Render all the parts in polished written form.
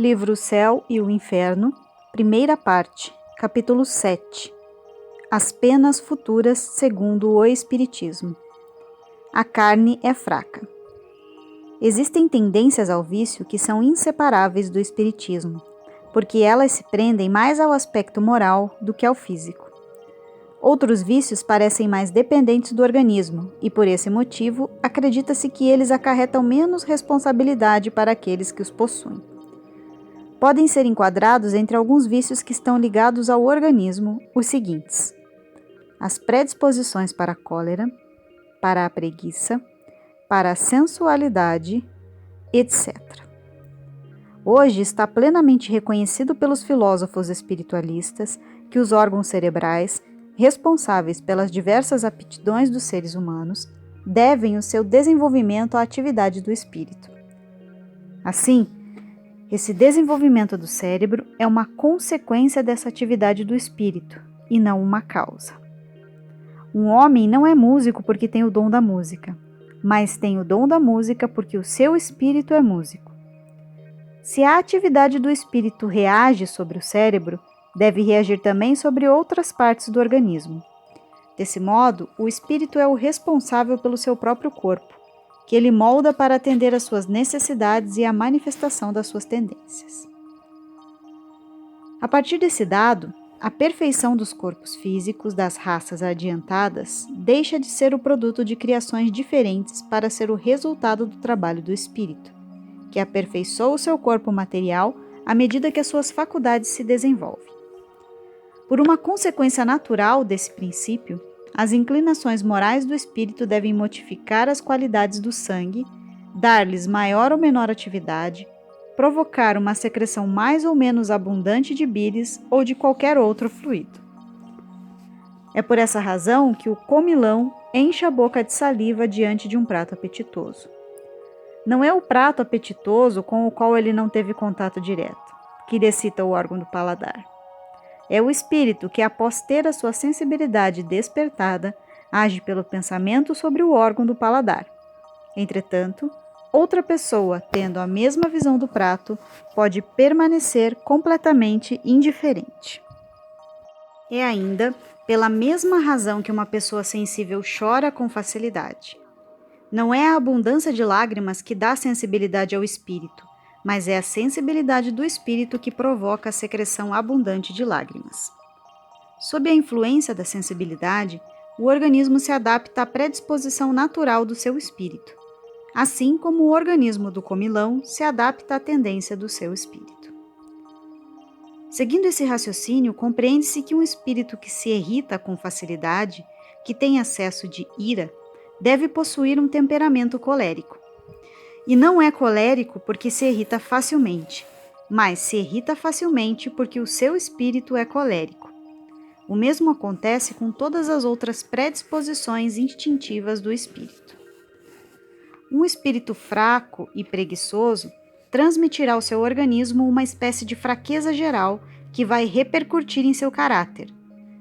Livro O Céu e o Inferno, primeira parte, capítulo 7. As penas futuras segundo o Espiritismo. A carne é fraca. Existem tendências ao vício que são inseparáveis do Espiritismo, porque elas se prendem mais ao aspecto moral do que ao físico. Outros vícios parecem mais dependentes do organismo e, por esse motivo, acredita-se que eles acarretam menos responsabilidade para aqueles que os possuem. Podem ser enquadrados entre alguns vícios que estão ligados ao organismo os seguintes: as predisposições para a cólera, para a preguiça, para a sensualidade, etc. Hoje está plenamente reconhecido pelos filósofos espiritualistas que os órgãos cerebrais, responsáveis pelas diversas aptidões dos seres humanos, devem o seu desenvolvimento à atividade do espírito. Assim, esse desenvolvimento do cérebro é uma consequência dessa atividade do espírito, e não uma causa. Um homem não é músico porque tem o dom da música, mas tem o dom da música porque o seu espírito é músico. Se a atividade do espírito reage sobre o cérebro, deve reagir também sobre outras partes do organismo. Desse modo, o espírito é o responsável pelo seu próprio corpo, que ele molda para atender às suas necessidades e à manifestação das suas tendências. A partir desse dado, a perfeição dos corpos físicos das raças adiantadas deixa de ser o produto de criações diferentes para ser o resultado do trabalho do espírito, que aperfeiçoa o seu corpo material à medida que as suas faculdades se desenvolvem. Por uma consequência natural desse princípio, as inclinações morais do espírito devem modificar as qualidades do sangue, dar-lhes maior ou menor atividade, provocar uma secreção mais ou menos abundante de bílis ou de qualquer outro fluido. É por essa razão que o comilão enche a boca de saliva diante de um prato apetitoso. Não é o prato apetitoso com o qual ele não teve contato direto, que lhe excita o órgão do paladar. É o espírito que, após ter a sua sensibilidade despertada, age pelo pensamento sobre o órgão do paladar. Entretanto, outra pessoa, tendo a mesma visão do prato, pode permanecer completamente indiferente. É ainda pela mesma razão que uma pessoa sensível chora com facilidade. Não é a abundância de lágrimas que dá sensibilidade ao espírito, mas é a sensibilidade do espírito que provoca a secreção abundante de lágrimas. Sob a influência da sensibilidade, o organismo se adapta à predisposição natural do seu espírito, assim como o organismo do comilão se adapta à tendência do seu espírito. Seguindo esse raciocínio, compreende-se que um espírito que se irrita com facilidade, que tem acesso de ira, deve possuir um temperamento colérico. E não é colérico porque se irrita facilmente, mas se irrita facilmente porque o seu espírito é colérico. O mesmo acontece com todas as outras predisposições instintivas do espírito. Um espírito fraco e preguiçoso transmitirá ao seu organismo uma espécie de fraqueza geral que vai repercutir em seu caráter,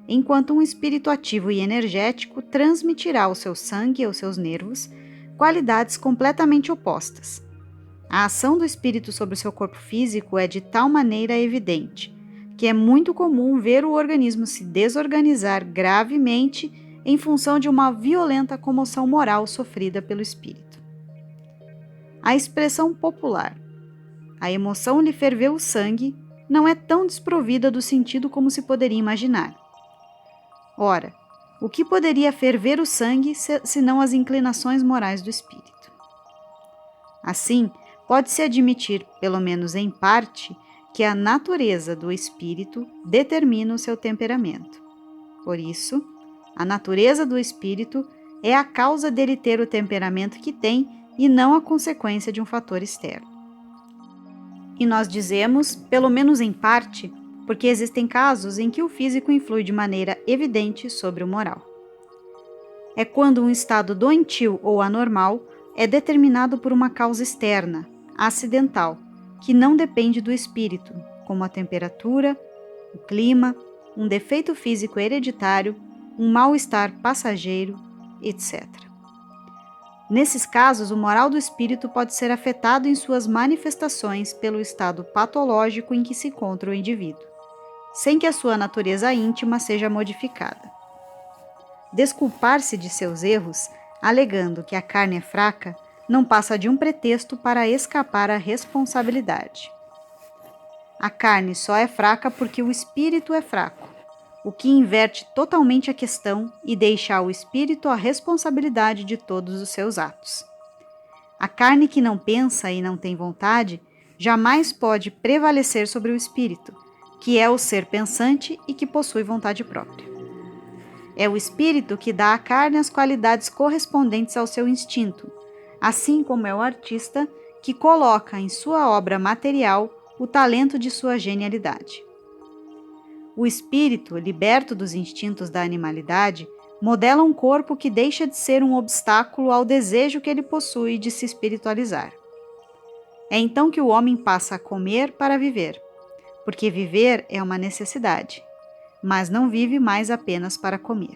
enquanto um espírito ativo e energético transmitirá ao seu sangue e aos seus nervos qualidades completamente opostas. A ação do espírito sobre o seu corpo físico é de tal maneira evidente, que é muito comum ver o organismo se desorganizar gravemente em função de uma violenta comoção moral sofrida pelo espírito. A expressão popular, a emoção lhe ferveu o sangue, não é tão desprovida do sentido como se poderia imaginar. Ora, o que poderia ferver o sangue senão as inclinações morais do espírito? Assim, pode-se admitir, pelo menos em parte, que a natureza do espírito determina o seu temperamento. Por isso, a natureza do espírito é a causa dele ter o temperamento que tem e não a consequência de um fator externo. E nós dizemos, pelo menos em parte, porque existem casos em que o físico influi de maneira evidente sobre o moral. É quando um estado doentio ou anormal é determinado por uma causa externa, acidental, que não depende do espírito, como a temperatura, o clima, um defeito físico hereditário, um mal-estar passageiro, etc. Nesses casos, o moral do espírito pode ser afetado em suas manifestações pelo estado patológico em que se encontra o indivíduo, sem que a sua natureza íntima seja modificada. Desculpar-se de seus erros, alegando que a carne é fraca, não passa de um pretexto para escapar à responsabilidade. A carne só é fraca porque o espírito é fraco, o que inverte totalmente a questão e deixa ao espírito a responsabilidade de todos os seus atos. A carne que não pensa e não tem vontade jamais pode prevalecer sobre o espírito, que é o ser pensante e que possui vontade própria. É o espírito que dá à carne as qualidades correspondentes ao seu instinto, assim como é o artista que coloca em sua obra material o talento de sua genialidade. O espírito, liberto dos instintos da animalidade, modela um corpo que deixa de ser um obstáculo ao desejo que ele possui de se espiritualizar. É então que o homem passa a comer para viver, porque viver é uma necessidade, mas não vive mais apenas para comer.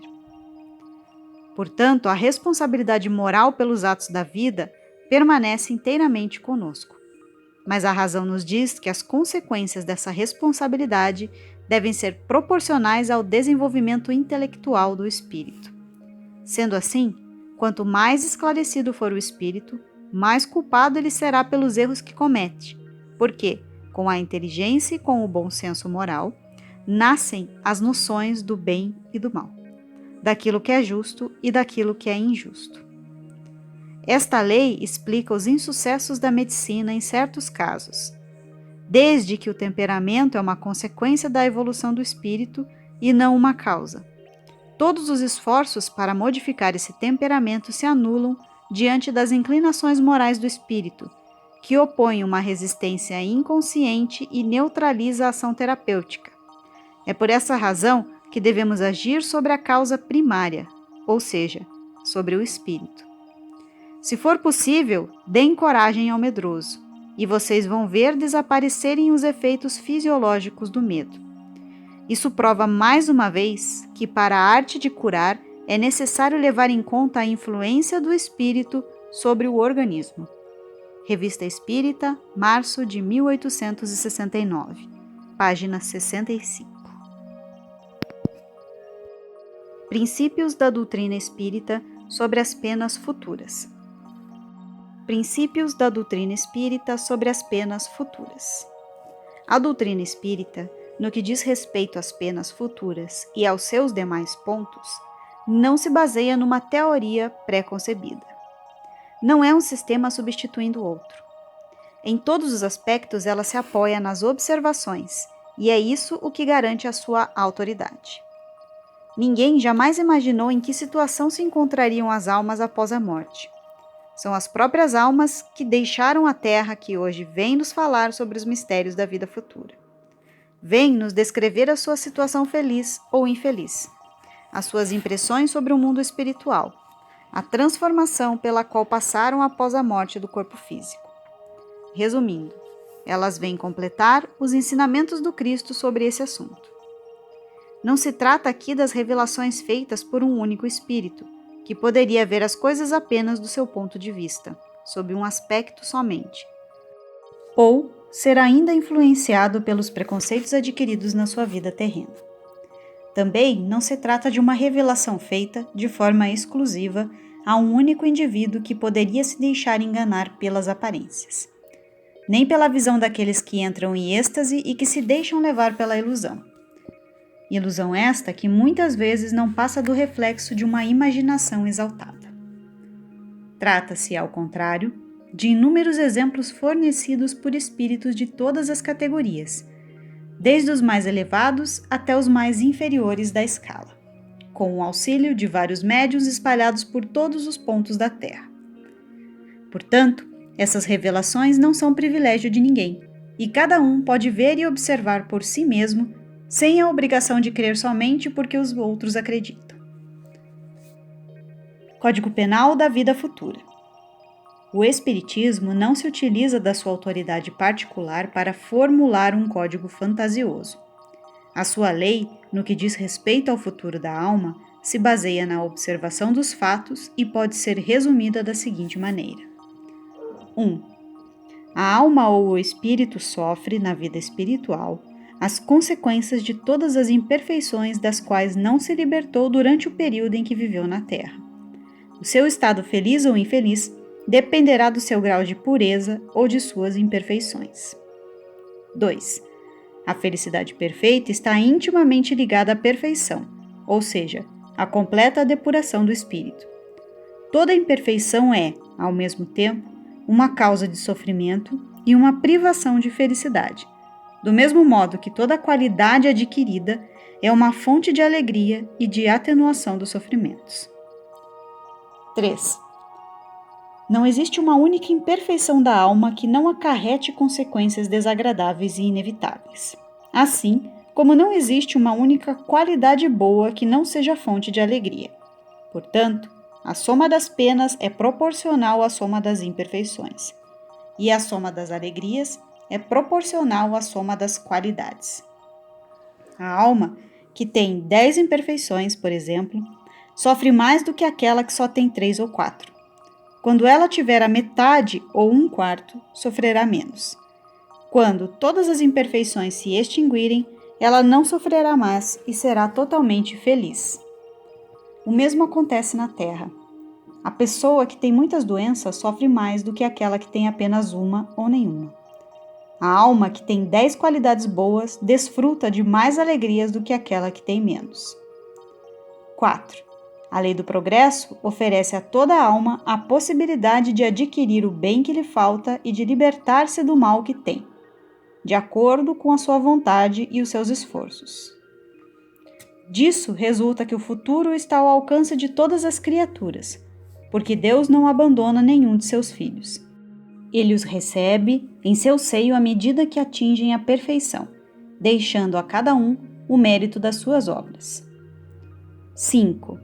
Portanto, a responsabilidade moral pelos atos da vida permanece inteiramente conosco. Mas a razão nos diz que as consequências dessa responsabilidade devem ser proporcionais ao desenvolvimento intelectual do espírito. Sendo assim, quanto mais esclarecido for o espírito, mais culpado ele será pelos erros que comete, porque, com a inteligência e com o bom senso moral, nascem as noções do bem e do mal, daquilo que é justo e daquilo que é injusto. Esta lei explica os insucessos da medicina em certos casos, desde que o temperamento é uma consequência da evolução do espírito e não uma causa. Todos os esforços para modificar esse temperamento se anulam diante das inclinações morais do espírito, que opõem uma resistência inconsciente e neutraliza a ação terapêutica. É por essa razão que devemos agir sobre a causa primária, ou seja, sobre o espírito. Se for possível, deem coragem ao medroso, e vocês vão ver desaparecerem os efeitos fisiológicos do medo. Isso prova mais uma vez que para a arte de curar é necessário levar em conta a influência do espírito sobre o organismo. Revista Espírita, março de 1869, página 65. Princípios da doutrina espírita sobre as penas futuras. Princípios da doutrina espírita sobre as penas futuras. A doutrina espírita, no que diz respeito às penas futuras e aos seus demais pontos, não se baseia numa teoria pré-concebida. Não é um sistema substituindo o outro. Em todos os aspectos, ela se apoia nas observações, e é isso o que garante a sua autoridade. Ninguém jamais imaginou em que situação se encontrariam as almas após a morte. São as próprias almas que deixaram a Terra que hoje vêm nos falar sobre os mistérios da vida futura. Vêm nos descrever a sua situação feliz ou infeliz, as suas impressões sobre o mundo espiritual, a transformação pela qual passaram após a morte do corpo físico. Resumindo, elas vêm completar os ensinamentos do Cristo sobre esse assunto. Não se trata aqui das revelações feitas por um único espírito, que poderia ver as coisas apenas do seu ponto de vista, sob um aspecto somente, ou ser ainda influenciado pelos preconceitos adquiridos na sua vida terrena. Também não se trata de uma revelação feita de forma exclusiva a um único indivíduo que poderia se deixar enganar pelas aparências, nem pela visão daqueles que entram em êxtase e que se deixam levar pela ilusão. Ilusão esta que muitas vezes não passa do reflexo de uma imaginação exaltada. Trata-se, ao contrário, de inúmeros exemplos fornecidos por espíritos de todas as categorias, desde os mais elevados até os mais inferiores da escala, com o auxílio de vários médiuns espalhados por todos os pontos da Terra. Portanto, essas revelações não são privilégio de ninguém, e cada um pode ver e observar por si mesmo, sem a obrigação de crer somente porque os outros acreditam. Código Penal da Vida Futura. O Espiritismo não se utiliza da sua autoridade particular para formular um código fantasioso. A sua lei, no que diz respeito ao futuro da alma, se baseia na observação dos fatos e pode ser resumida da seguinte maneira: 1. A alma ou o espírito sofre, na vida espiritual, as consequências de todas as imperfeições das quais não se libertou durante o período em que viveu na Terra. O seu estado feliz ou infeliz dependerá do seu grau de pureza ou de suas imperfeições. 2. A felicidade perfeita está intimamente ligada à perfeição, ou seja, à completa depuração do espírito. Toda imperfeição é, ao mesmo tempo, uma causa de sofrimento e uma privação de felicidade, do mesmo modo que toda qualidade adquirida é uma fonte de alegria e de atenuação dos sofrimentos. 3. Não existe uma única imperfeição da alma que não acarrete consequências desagradáveis e inevitáveis. Assim, como não existe uma única qualidade boa que não seja fonte de alegria. Portanto, a soma das penas é proporcional à soma das imperfeições, e a soma das alegrias é proporcional à soma das qualidades. A alma, que tem 10 imperfeições, por exemplo, sofre mais do que aquela que só tem 3 ou 4. Quando ela tiver a metade ou 1/4, sofrerá menos. Quando todas as imperfeições se extinguirem, ela não sofrerá mais e será totalmente feliz. O mesmo acontece na Terra. A pessoa que tem muitas doenças sofre mais do que aquela que tem apenas uma ou nenhuma. A alma que tem 10 qualidades boas desfruta de mais alegrias do que aquela que tem menos. 4. A lei do progresso oferece a toda alma a possibilidade de adquirir o bem que lhe falta e de libertar-se do mal que tem, de acordo com a sua vontade e os seus esforços. Disso resulta que o futuro está ao alcance de todas as criaturas, porque Deus não abandona nenhum de seus filhos. Ele os recebe em seu seio à medida que atingem a perfeição, deixando a cada um o mérito das suas obras. 5.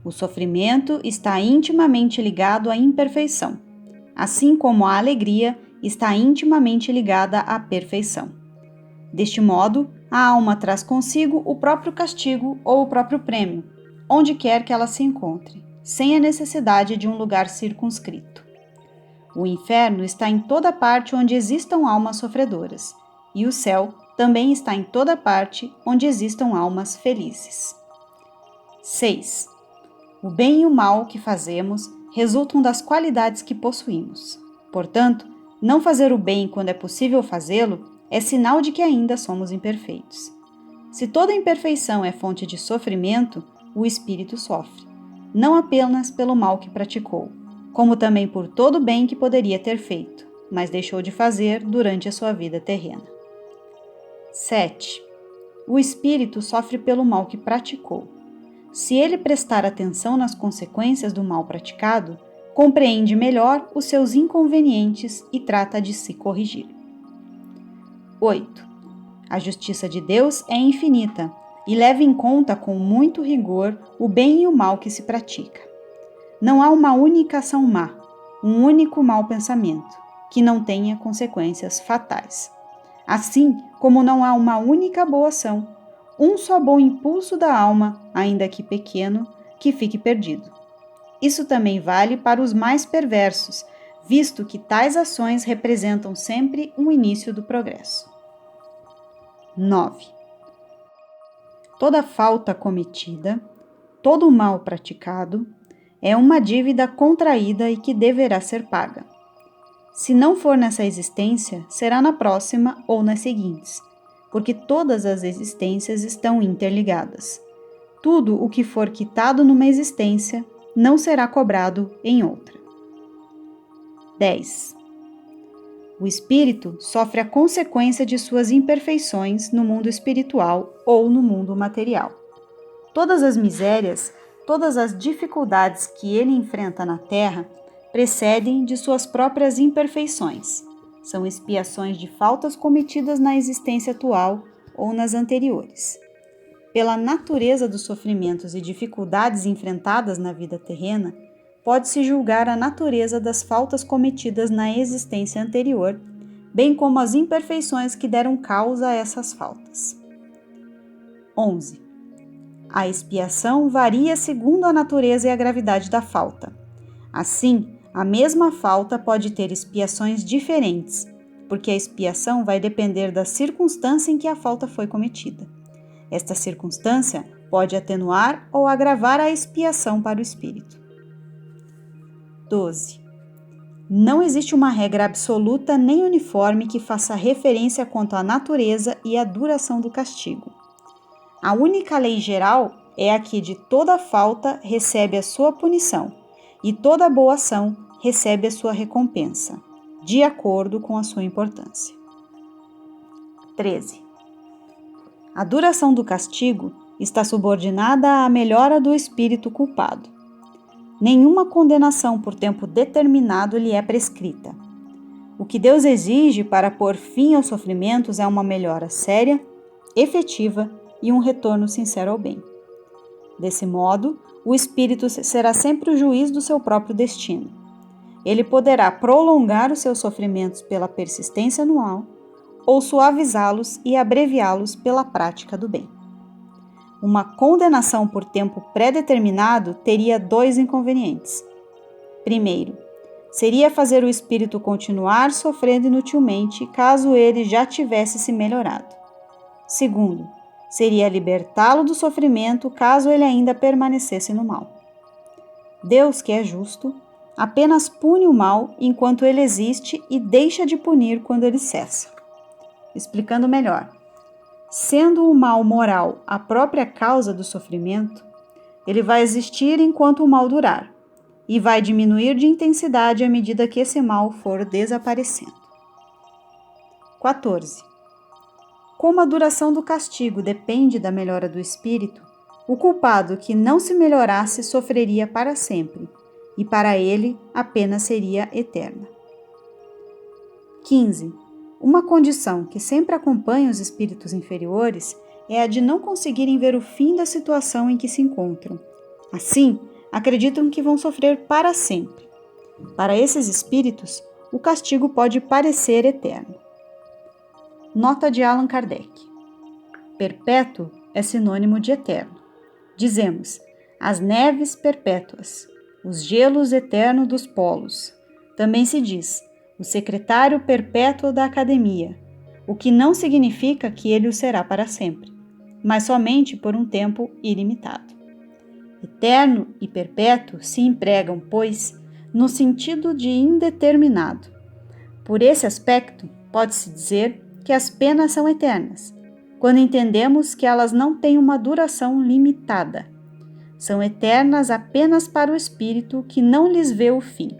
O sofrimento está intimamente ligado à imperfeição, assim como a alegria está intimamente ligada à perfeição. Deste modo, a alma traz consigo o próprio castigo ou o próprio prêmio, onde quer que ela se encontre, sem a necessidade de um lugar circunscrito. O inferno está em toda parte onde existam almas sofredoras, e o céu também está em toda parte onde existam almas felizes. 6. O bem e o mal que fazemos resultam das qualidades que possuímos. Portanto, não fazer o bem quando é possível fazê-lo é sinal de que ainda somos imperfeitos. Se toda imperfeição é fonte de sofrimento, o espírito sofre, não apenas pelo mal que praticou, como também por todo o bem que poderia ter feito, mas deixou de fazer durante a sua vida terrena. 7. O espírito sofre pelo mal que praticou. Se ele prestar atenção nas consequências do mal praticado, compreende melhor os seus inconvenientes e trata de se corrigir. 8. A justiça de Deus é infinita e leva em conta com muito rigor o bem e o mal que se pratica. Não há uma única ação má, um único mau pensamento, que não tenha consequências fatais. Assim como não há uma única boa ação, um só bom impulso da alma, ainda que pequeno, que fique perdido. Isso também vale para os mais perversos, visto que tais ações representam sempre um início do progresso. 9. Toda falta cometida, todo mal praticado, é uma dívida contraída e que deverá ser paga. Se não for nessa existência, será na próxima ou nas seguintes, porque todas as existências estão interligadas. Tudo o que for quitado numa existência não será cobrado em outra. 10. O espírito sofre a consequência de suas imperfeições no mundo espiritual ou no mundo material. Todas as misérias, todas as dificuldades que ele enfrenta na Terra precedem de suas próprias imperfeições. São expiações de faltas cometidas na existência atual ou nas anteriores. Pela natureza dos sofrimentos e dificuldades enfrentadas na vida terrena, pode-se julgar a natureza das faltas cometidas na existência anterior, bem como as imperfeições que deram causa a essas faltas. 11. A expiação varia segundo a natureza e a gravidade da falta. Assim, a mesma falta pode ter expiações diferentes, porque a expiação vai depender da circunstância em que a falta foi cometida. Esta circunstância pode atenuar ou agravar a expiação para o espírito. 12. Não existe uma regra absoluta nem uniforme que faça referência quanto à natureza e à duração do castigo. A única lei geral é a que de toda falta recebe a sua punição e toda boa ação recebe a sua recompensa, de acordo com a sua importância. 13. A duração do castigo está subordinada à melhora do espírito culpado. Nenhuma condenação por tempo determinado lhe é prescrita. O que Deus exige para pôr fim aos sofrimentos é uma melhora séria, efetiva e um retorno sincero ao bem. Desse modo, o espírito será sempre o juiz do seu próprio destino. Ele poderá prolongar os seus sofrimentos pela persistência no mal ou suavizá-los e abreviá-los pela prática do bem. Uma condenação por tempo pré-determinado teria 2 inconvenientes. Primeiro, seria fazer o espírito continuar sofrendo inutilmente caso ele já tivesse se melhorado. Segundo, seria libertá-lo do sofrimento caso ele ainda permanecesse no mal. Deus, que é justo, apenas pune o mal enquanto ele existe e deixa de punir quando ele cessa. Explicando melhor, sendo o mal moral a própria causa do sofrimento, ele vai existir enquanto o mal durar e vai diminuir de intensidade à medida que esse mal for desaparecendo. 14. Como a duração do castigo depende da melhora do espírito, o culpado que não se melhorasse sofreria para sempre, e para ele a pena seria eterna. 15. Uma condição que sempre acompanha os espíritos inferiores é a de não conseguirem ver o fim da situação em que se encontram. Assim, acreditam que vão sofrer para sempre. Para esses espíritos, o castigo pode parecer eterno. Nota de Allan Kardec. Perpétuo é sinônimo de eterno. Dizemos, as neves perpétuas, os gelos eternos dos polos. Também se diz, o secretário perpétuo da academia, o que não significa que ele o será para sempre, mas somente por um tempo ilimitado. Eterno e perpétuo se empregam, pois, no sentido de indeterminado. Por esse aspecto, pode-se dizer que as penas são eternas, quando entendemos que elas não têm uma duração limitada. São eternas apenas para o espírito que não lhes vê o fim.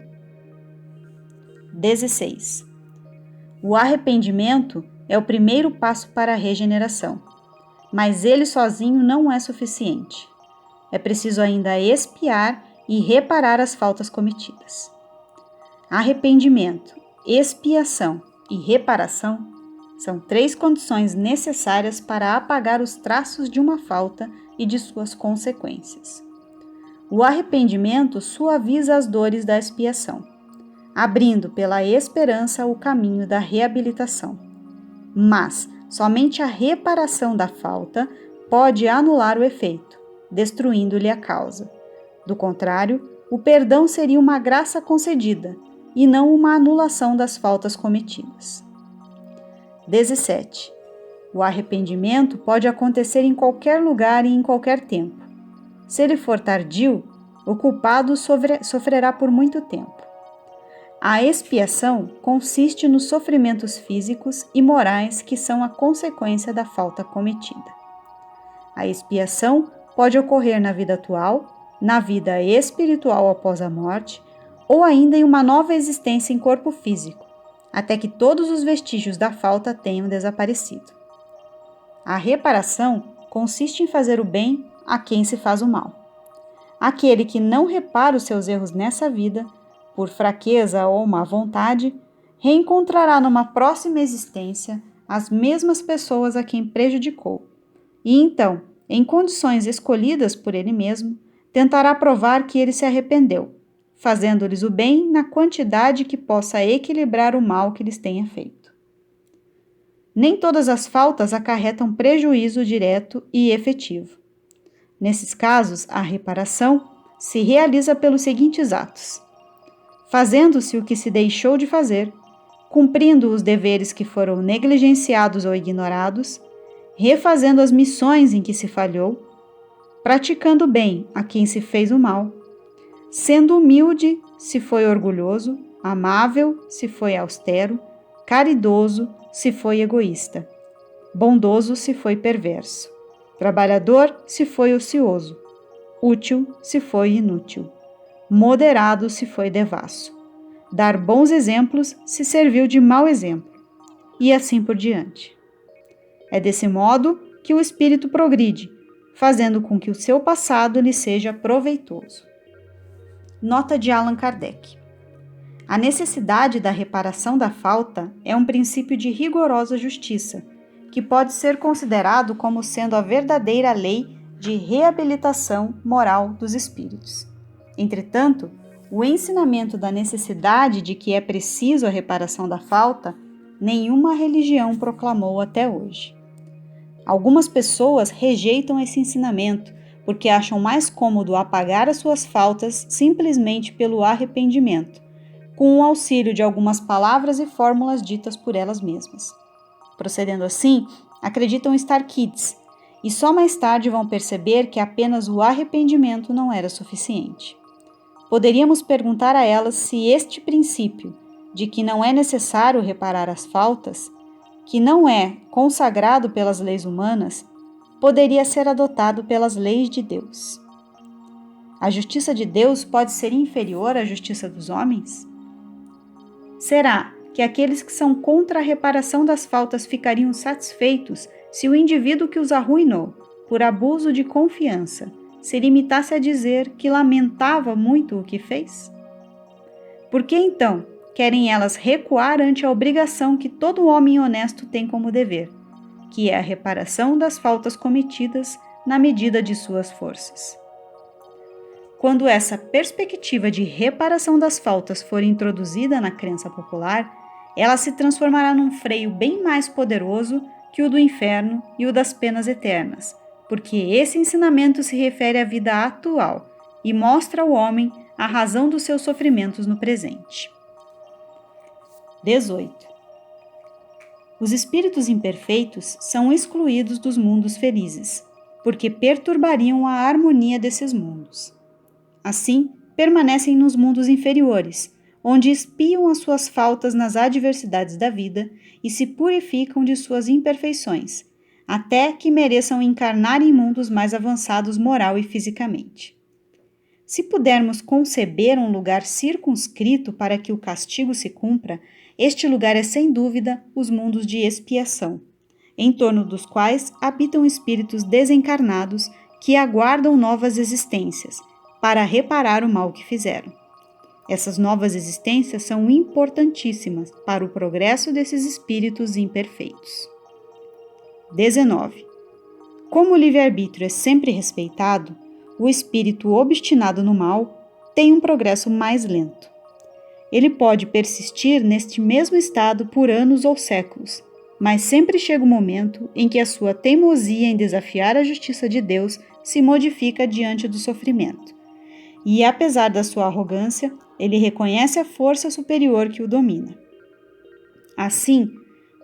16. O arrependimento é o primeiro passo para a regeneração, mas ele sozinho não é suficiente. É preciso ainda expiar e reparar as faltas cometidas. Arrependimento, expiação e reparação são 3 condições necessárias para apagar os traços de uma falta e de suas consequências. O arrependimento suaviza as dores da expiação, abrindo pela esperança o caminho da reabilitação. Mas somente a reparação da falta pode anular o efeito, destruindo-lhe a causa. Do contrário, o perdão seria uma graça concedida e não uma anulação das faltas cometidas. 17. O arrependimento pode acontecer em qualquer lugar e em qualquer tempo. Se ele for tardio, o culpado sofrerá por muito tempo. A expiação consiste nos sofrimentos físicos e morais que são a consequência da falta cometida. A expiação pode ocorrer na vida atual, na vida espiritual após a morte, ou ainda em uma nova existência em corpo físico, até que todos os vestígios da falta tenham desaparecido. A reparação consiste em fazer o bem a quem se faz o mal. Aquele que não repara os seus erros nessa vida, por fraqueza ou má vontade, reencontrará numa próxima existência as mesmas pessoas a quem prejudicou, e então, em condições escolhidas por ele mesmo, tentará provar que ele se arrependeu, fazendo-lhes o bem na quantidade que possa equilibrar o mal que lhes tenha feito. Nem todas as faltas acarretam prejuízo direto e efetivo. Nesses casos, a reparação se realiza pelos seguintes atos: fazendo-se o que se deixou de fazer, cumprindo os deveres que foram negligenciados ou ignorados, refazendo as missões em que se falhou, praticando bem a quem se fez o mal, sendo humilde se foi orgulhoso, amável se foi austero, caridoso se foi egoísta, bondoso se foi perverso, trabalhador se foi ocioso, útil se foi inútil, moderado se foi devasso, dar bons exemplos se serviu de mau exemplo, e assim por diante. É desse modo que o espírito progride, fazendo com que o seu passado lhe seja proveitoso. Nota de Allan Kardec. A necessidade da reparação da falta é um princípio de rigorosa justiça, que pode ser considerado como sendo a verdadeira lei de reabilitação moral dos espíritos. Entretanto, o ensinamento da necessidade de que é preciso a reparação da falta, nenhuma religião proclamou até hoje. Algumas pessoas rejeitam esse ensinamento porque acham mais cômodo apagar as suas faltas simplesmente pelo arrependimento, com o auxílio de algumas palavras e fórmulas ditas por elas mesmas. Procedendo assim, acreditam estar quites, e só mais tarde vão perceber que apenas o arrependimento não era suficiente. Poderíamos perguntar a elas se este princípio, de que não é necessário reparar as faltas, que não é consagrado pelas leis humanas, poderia ser adotado pelas leis de Deus. A justiça de Deus pode ser inferior à justiça dos homens? Será que aqueles que são contra a reparação das faltas ficariam satisfeitos se o indivíduo que os arruinou, por abuso de confiança, se limitasse a dizer que lamentava muito o que fez? Por que então querem elas recuar ante a obrigação que todo homem honesto tem como dever, que é a reparação das faltas cometidas na medida de suas forças? Quando essa perspectiva de reparação das faltas for introduzida na crença popular, ela se transformará num freio bem mais poderoso que o do inferno e o das penas eternas, porque esse ensinamento se refere à vida atual e mostra ao homem a razão dos seus sofrimentos no presente. 18. Os espíritos imperfeitos são excluídos dos mundos felizes, porque perturbariam a harmonia desses mundos. Assim, permanecem nos mundos inferiores, onde expiam as suas faltas nas adversidades da vida e se purificam de suas imperfeições, até que mereçam encarnar em mundos mais avançados moral e fisicamente. Se pudermos conceber um lugar circunscrito para que o castigo se cumpra, este lugar é sem dúvida os mundos de expiação, em torno dos quais habitam espíritos desencarnados que aguardam novas existências, para reparar o mal que fizeram. Essas novas existências são importantíssimas para o progresso desses espíritos imperfeitos. 19. Como o livre-arbítrio é sempre respeitado, o espírito obstinado no mal tem um progresso mais lento. Ele pode persistir neste mesmo estado por anos ou séculos, mas sempre chega o momento em que a sua teimosia em desafiar a justiça de Deus se modifica diante do sofrimento. E, apesar da sua arrogância, ele reconhece a força superior que o domina. Assim,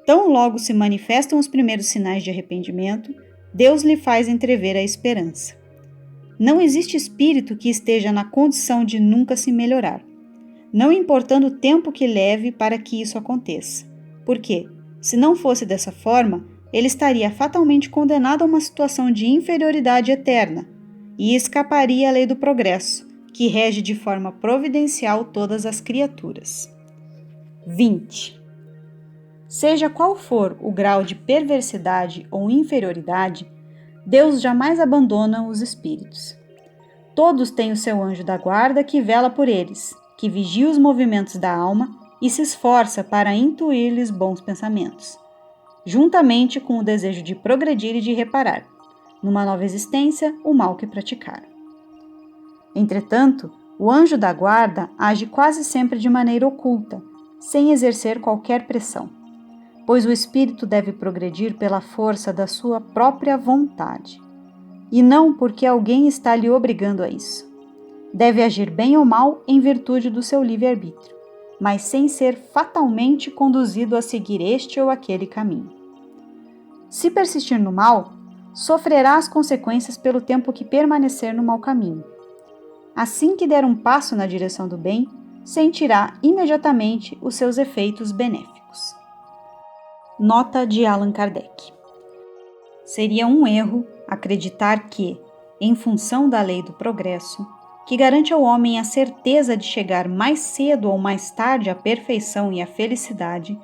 tão logo se manifestam os primeiros sinais de arrependimento, Deus lhe faz entrever a esperança. Não existe espírito que esteja na condição de nunca se melhorar, não importando o tempo que leve para que isso aconteça. Porque, se não fosse dessa forma, ele estaria fatalmente condenado a uma situação de inferioridade eterna e escaparia à lei do progresso, que rege de forma providencial todas as criaturas. 20. Seja qual for o grau de perversidade ou inferioridade, Deus jamais abandona os espíritos. Todos têm o seu anjo da guarda que vela por eles, que vigia os movimentos da alma e se esforça para intuir-lhes bons pensamentos, juntamente com o desejo de progredir e de reparar, numa nova existência, o mal que praticaram. Entretanto, o anjo da guarda age quase sempre de maneira oculta, sem exercer qualquer pressão, pois o espírito deve progredir pela força da sua própria vontade. e não porque alguém está lhe obrigando a isso. Deve agir bem ou mal em virtude do seu livre-arbítrio, mas sem ser fatalmente conduzido a seguir este ou aquele caminho. Se persistir no mal, sofrerá as consequências pelo tempo que permanecer no mau caminho. Assim que der um passo na direção do bem, sentirá imediatamente os seus efeitos benéficos. Nota de Allan Kardec. Seria um erro acreditar que, em função da lei do progresso, que garante ao homem a certeza de chegar mais cedo ou mais tarde à perfeição e à felicidade,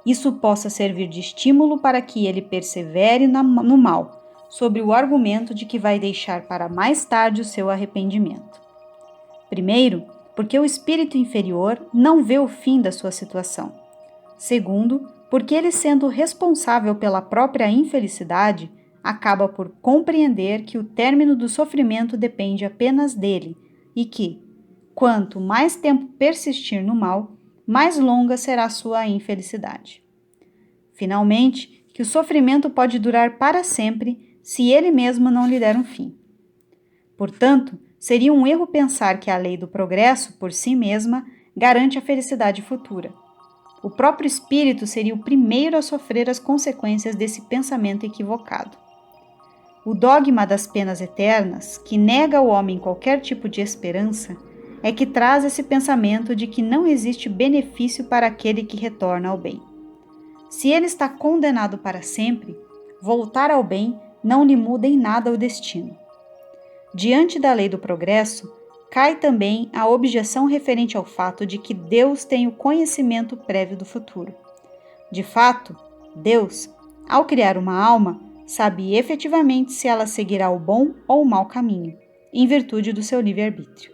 isso possa servir de estímulo para que ele persevere no mal, sob o argumento de que vai deixar para mais tarde o seu arrependimento. Primeiro, porque o espírito inferior não vê o fim da sua situação. Segundo, porque ele, sendo responsável pela própria infelicidade, acaba por compreender que o término do sofrimento depende apenas dele e que, quanto mais tempo persistir no mal, mais longa será sua infelicidade. Finalmente, que o sofrimento pode durar para sempre se ele mesmo não lhe der um fim. Portanto, seria um erro pensar que a lei do progresso, por si mesma, garante a felicidade futura. O próprio espírito seria o primeiro a sofrer as consequências desse pensamento equivocado. O dogma das penas eternas, que nega ao homem qualquer tipo de esperança, é que traz esse pensamento de que não existe benefício para aquele que retorna ao bem. Se ele está condenado para sempre, voltar ao bem não lhe muda em nada o destino. Diante da lei do progresso, cai também a objeção referente ao fato de que Deus tem o conhecimento prévio do futuro. De fato, Deus, ao criar uma alma, sabe efetivamente se ela seguirá o bom ou o mau caminho, em virtude do seu livre-arbítrio.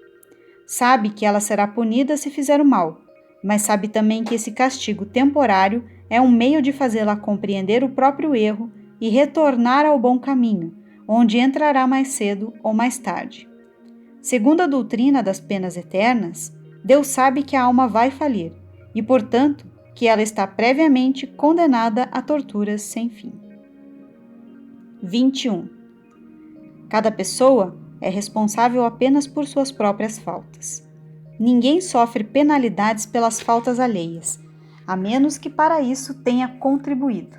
Sabe que ela será punida se fizer o mal, mas sabe também que esse castigo temporário é um meio de fazê-la compreender o próprio erro e retornar ao bom caminho, onde entrará mais cedo ou mais tarde. Segundo a doutrina das penas eternas, Deus sabe que a alma vai falir e, portanto, que ela está previamente condenada a torturas sem fim. 21. Cada pessoa é responsável apenas por suas próprias faltas. Ninguém sofre penalidades pelas faltas alheias, a menos que para isso tenha contribuído,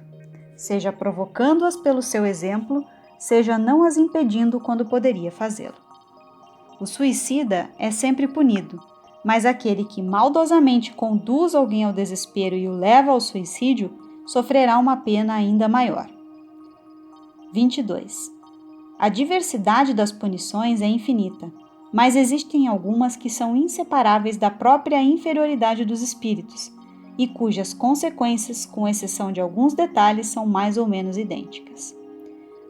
seja provocando-as pelo seu exemplo, seja não as impedindo quando poderia fazê-lo. O suicida é sempre punido, mas aquele que maldosamente conduz alguém ao desespero e o leva ao suicídio sofrerá uma pena ainda maior. 22. A diversidade das punições é infinita, mas existem algumas que são inseparáveis da própria inferioridade dos espíritos e cujas consequências, com exceção de alguns detalhes, são mais ou menos idênticas.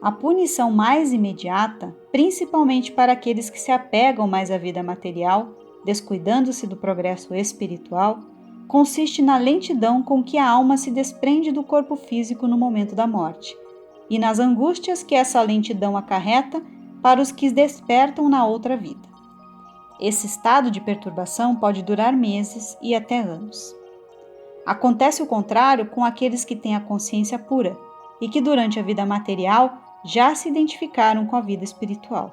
A punição mais imediata, principalmente para aqueles que se apegam mais à vida material, descuidando-se do progresso espiritual, consiste na lentidão com que a alma se desprende do corpo físico no momento da morte, e nas angústias que essa lentidão acarreta para os que despertam na outra vida. Esse estado de perturbação pode durar meses e até anos. Acontece o contrário com aqueles que têm a consciência pura e que durante a vida material já se identificaram com a vida espiritual,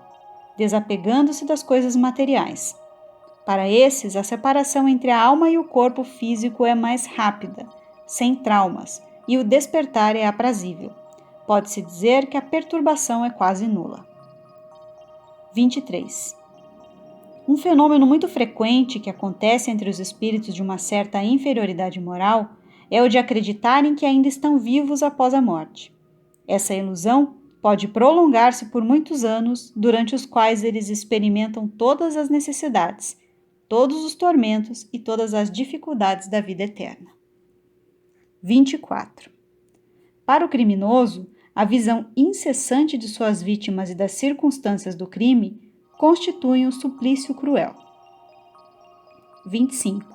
desapegando-se das coisas materiais. Para esses, a separação entre a alma e o corpo físico é mais rápida, sem traumas, e o despertar é aprazível. Pode-se dizer que a perturbação é quase nula. 23. Um fenômeno muito frequente que acontece entre os espíritos de uma certa inferioridade moral é o de acreditarem que ainda estão vivos após a morte. Essa ilusão pode prolongar-se por muitos anos, durante os quais eles experimentam todas as necessidades, todos os tormentos e todas as dificuldades da vida eterna. 24. Para o criminoso, a visão incessante de suas vítimas e das circunstâncias do crime constitui um suplício cruel. 25.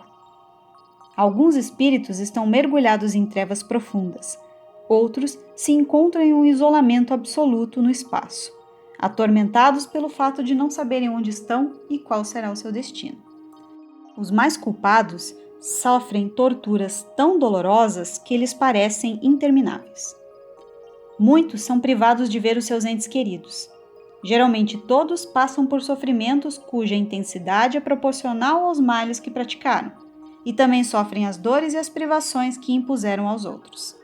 Alguns espíritos estão mergulhados em trevas profundas. Outros se encontram em um isolamento absoluto no espaço, atormentados pelo fato de não saberem onde estão e qual será o seu destino. Os mais culpados sofrem torturas tão dolorosas que lhes parecem intermináveis. Muitos são privados de ver os seus entes queridos. Geralmente todos passam por sofrimentos cuja intensidade é proporcional aos males que praticaram, e também sofrem as dores e as privações que impuseram aos outros.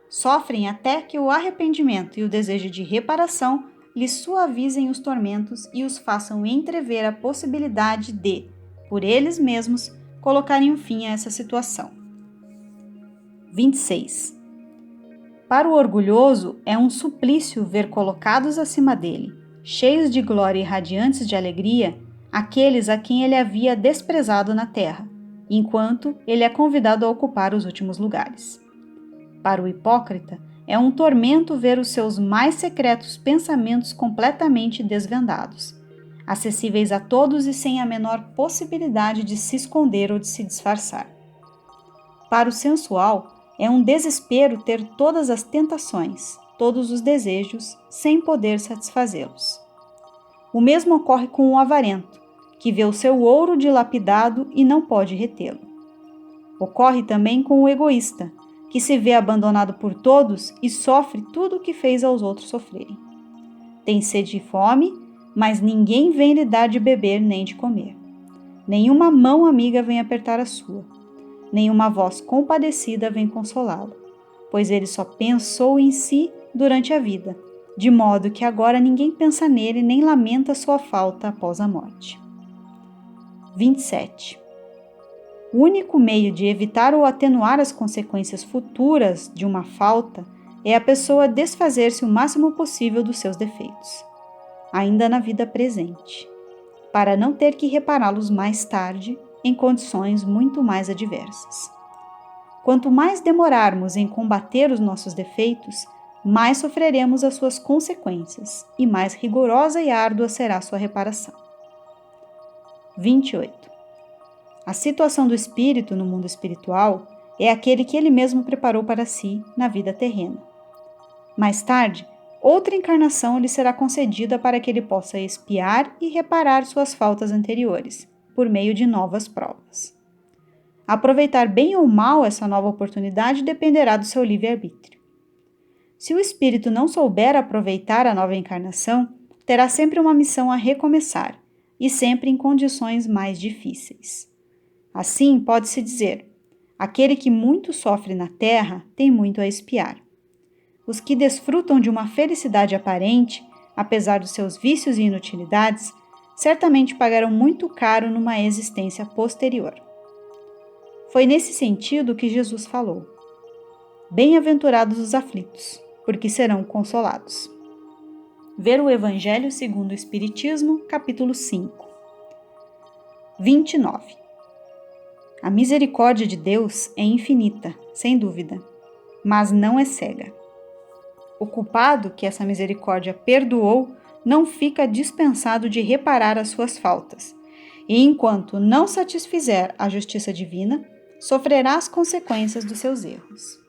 Sofrem até que o arrependimento e o desejo de reparação lhes suavizem os tormentos e os façam entrever a possibilidade de, por eles mesmos, colocarem um fim a essa situação. 26. Para o orgulhoso, é um suplício ver colocados acima dele, cheios de glória e radiantes de alegria, aqueles a quem ele havia desprezado na terra, enquanto ele é convidado a ocupar os últimos lugares. Para o hipócrita, é um tormento ver os seus mais secretos pensamentos completamente desvendados, acessíveis a todos e sem a menor possibilidade de se esconder ou de se disfarçar. Para o sensual, é um desespero ter todas as tentações, todos os desejos, sem poder satisfazê-los. O mesmo ocorre com o avarento, que vê o seu ouro dilapidado e não pode retê-lo. Ocorre também com o egoísta, que se vê abandonado por todos e sofre tudo o que fez aos outros sofrerem. Tem sede e fome, mas ninguém vem lhe dar de beber nem de comer. Nenhuma mão amiga vem apertar a sua. Nenhuma voz compadecida vem consolá-lo, pois ele só pensou em si durante a vida, de modo que agora ninguém pensa nele nem lamenta sua falta após a morte. 27. O único meio de evitar ou atenuar as consequências futuras de uma falta é a pessoa desfazer-se o máximo possível dos seus defeitos, ainda na vida presente, para não ter que repará-los mais tarde em condições muito mais adversas. Quanto mais demorarmos em combater os nossos defeitos, mais sofreremos as suas consequências e mais rigorosa e árdua será sua reparação. 28. A situação do espírito no mundo espiritual é aquele que ele mesmo preparou para si na vida terrena. Mais tarde, outra encarnação lhe será concedida para que ele possa expiar e reparar suas faltas anteriores, por meio de novas provas. Aproveitar bem ou mal essa nova oportunidade dependerá do seu livre-arbítrio. Se o espírito não souber aproveitar a nova encarnação, terá sempre uma missão a recomeçar, e sempre em condições mais difíceis. Assim, pode-se dizer, aquele que muito sofre na terra tem muito a expiar. Os que desfrutam de uma felicidade aparente, apesar dos seus vícios e inutilidades, certamente pagarão muito caro numa existência posterior. Foi nesse sentido que Jesus falou: bem-aventurados os aflitos, porque serão consolados. Ver o Evangelho segundo o Espiritismo, capítulo 5. 29. A misericórdia de Deus é infinita, sem dúvida, mas não é cega. O culpado que essa misericórdia perdoou não fica dispensado de reparar as suas faltas, e enquanto não satisfizer a justiça divina, sofrerá as consequências dos seus erros.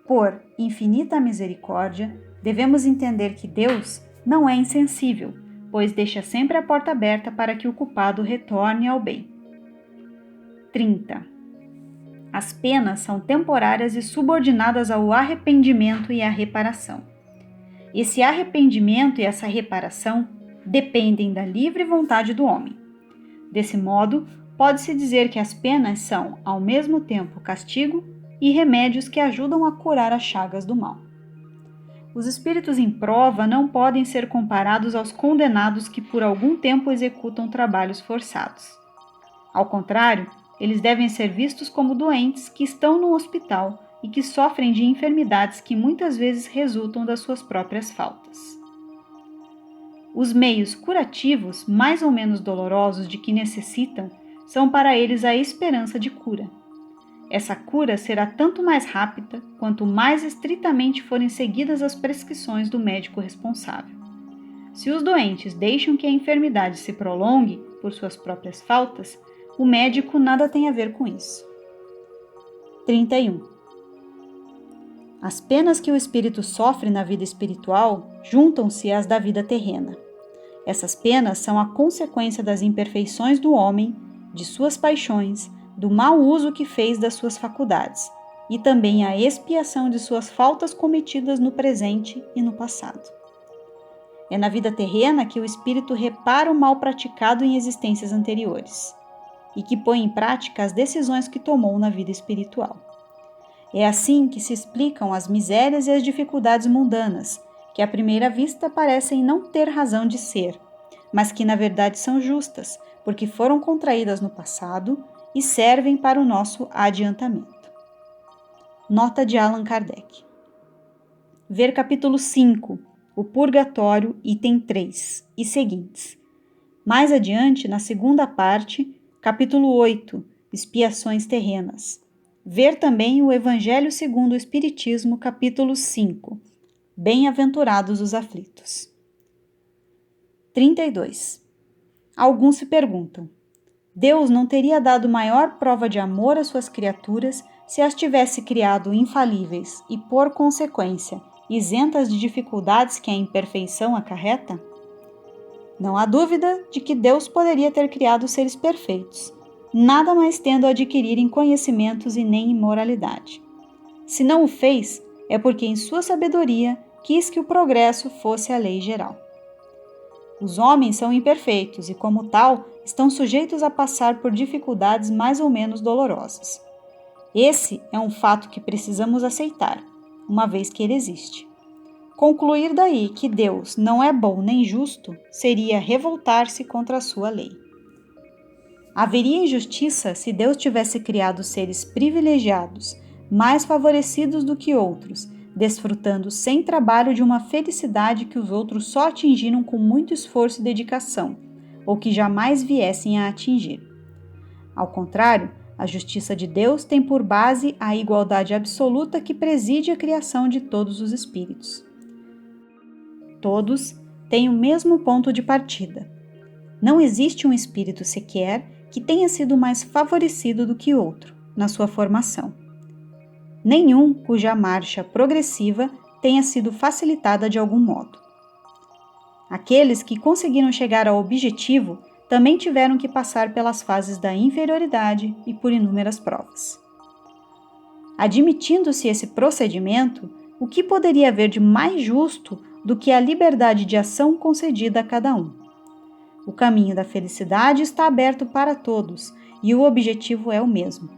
Por infinita misericórdia, devemos entender que Deus não é insensível, pois deixa sempre a porta aberta para que o culpado retorne ao bem. 30. As penas são temporárias e subordinadas ao arrependimento e à reparação. Esse arrependimento e essa reparação dependem da livre vontade do homem. Desse modo, pode-se dizer que as penas são, ao mesmo tempo, castigo e remédios que ajudam a curar as chagas do mal. Os espíritos em prova não podem ser comparados aos condenados que por algum tempo executam trabalhos forçados. Ao contrário, eles devem ser vistos como doentes que estão no hospital e que sofrem de enfermidades que muitas vezes resultam das suas próprias faltas. Os meios curativos, mais ou menos dolorosos, de que necessitam, são para eles a esperança de cura. Essa cura será tanto mais rápida quanto mais estritamente forem seguidas as prescrições do médico responsável. Se os doentes deixam que a enfermidade se prolongue por suas próprias faltas, o médico nada tem a ver com isso. 31. As penas que o espírito sofre na vida espiritual juntam-se às da vida terrena. Essas penas são a consequência das imperfeições do homem, de suas paixões, do mau uso que fez das suas faculdades, e também a expiação de suas faltas cometidas no presente e no passado. É na vida terrena que o espírito repara o mal praticado em existências anteriores e que põe em prática as decisões que tomou na vida espiritual. É assim que se explicam as misérias e as dificuldades mundanas, que à primeira vista parecem não ter razão de ser, mas que na verdade são justas, porque foram contraídas no passado e servem para o nosso adiantamento. Nota de Allan Kardec. Ver capítulo 5, o Purgatório, item 3 e seguintes. Mais adiante, na segunda parte, capítulo 8, Expiações terrenas. Ver também o Evangelho segundo o Espiritismo, capítulo 5, Bem-aventurados os aflitos. 32. Alguns se perguntam: Deus não teria dado maior prova de amor às suas criaturas se as tivesse criado infalíveis e, por consequência, isentas de dificuldades que a imperfeição acarreta? Não há dúvida de que Deus poderia ter criado seres perfeitos, nada mais tendo a adquirir em conhecimentos e nem em moralidade. Se não o fez, é porque em sua sabedoria quis que o progresso fosse a lei geral. Os homens são imperfeitos e, como tal, estão sujeitos a passar por dificuldades mais ou menos dolorosas. Esse é um fato que precisamos aceitar, uma vez que ele existe. Concluir daí que Deus não é bom nem justo seria revoltar-se contra a sua lei. Haveria injustiça se Deus tivesse criado seres privilegiados, mais favorecidos do que outros, desfrutando sem trabalho de uma felicidade que os outros só atingiram com muito esforço e dedicação, ou que jamais viessem a atingir. Ao contrário, a justiça de Deus tem por base a igualdade absoluta que preside a criação de todos os espíritos. Todos têm o mesmo ponto de partida. Não existe um espírito sequer que tenha sido mais favorecido do que outro na sua formação. Nenhum cuja marcha progressiva tenha sido facilitada de algum modo. Aqueles que conseguiram chegar ao objetivo também tiveram que passar pelas fases da inferioridade e por inúmeras provas. Admitindo-se esse procedimento, o que poderia haver de mais justo do que a liberdade de ação concedida a cada um? O caminho da felicidade está aberto para todos e o objetivo é o mesmo.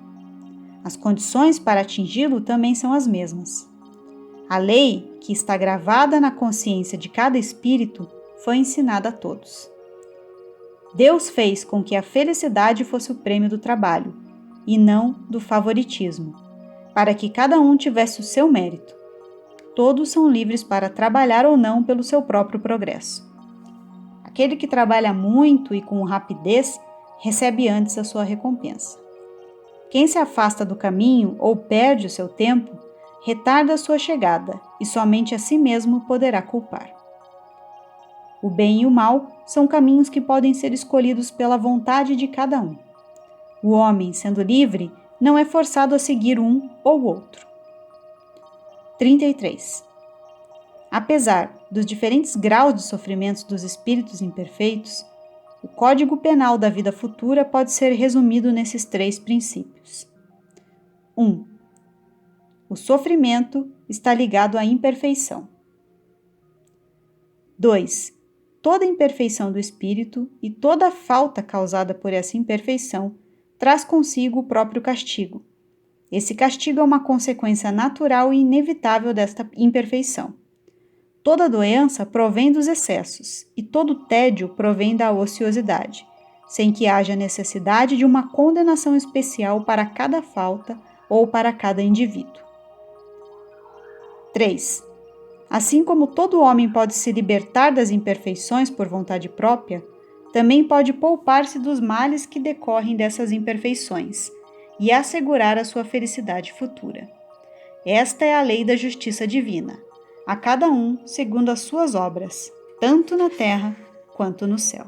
As condições para atingi-lo também são as mesmas. A lei, que está gravada na consciência de cada espírito, foi ensinada a todos. Deus fez com que a felicidade fosse o prêmio do trabalho, e não do favoritismo, para que cada um tivesse o seu mérito. Todos são livres para trabalhar ou não pelo seu próprio progresso. Aquele que trabalha muito e com rapidez recebe antes a sua recompensa. Quem se afasta do caminho ou perde o seu tempo, retarda a sua chegada e somente a si mesmo poderá culpar. O bem e o mal são caminhos que podem ser escolhidos pela vontade de cada um. O homem, sendo livre, não é forçado a seguir um ou outro. 33. Apesar dos diferentes graus de sofrimentos dos espíritos imperfeitos, o Código Penal da vida futura pode ser resumido nesses 3 princípios. 1. O sofrimento está ligado à imperfeição. 2. Toda imperfeição do espírito e toda falta causada por essa imperfeição traz consigo o próprio castigo. Esse castigo é uma consequência natural e inevitável desta imperfeição. Toda doença provém dos excessos e todo tédio provém da ociosidade, sem que haja necessidade de uma condenação especial para cada falta ou para cada indivíduo. 3. Assim como todo homem pode se libertar das imperfeições por vontade própria, também pode poupar-se dos males que decorrem dessas imperfeições e assegurar a sua felicidade futura. Esta é a lei da justiça divina, a cada um segundo as suas obras, tanto na terra quanto no céu.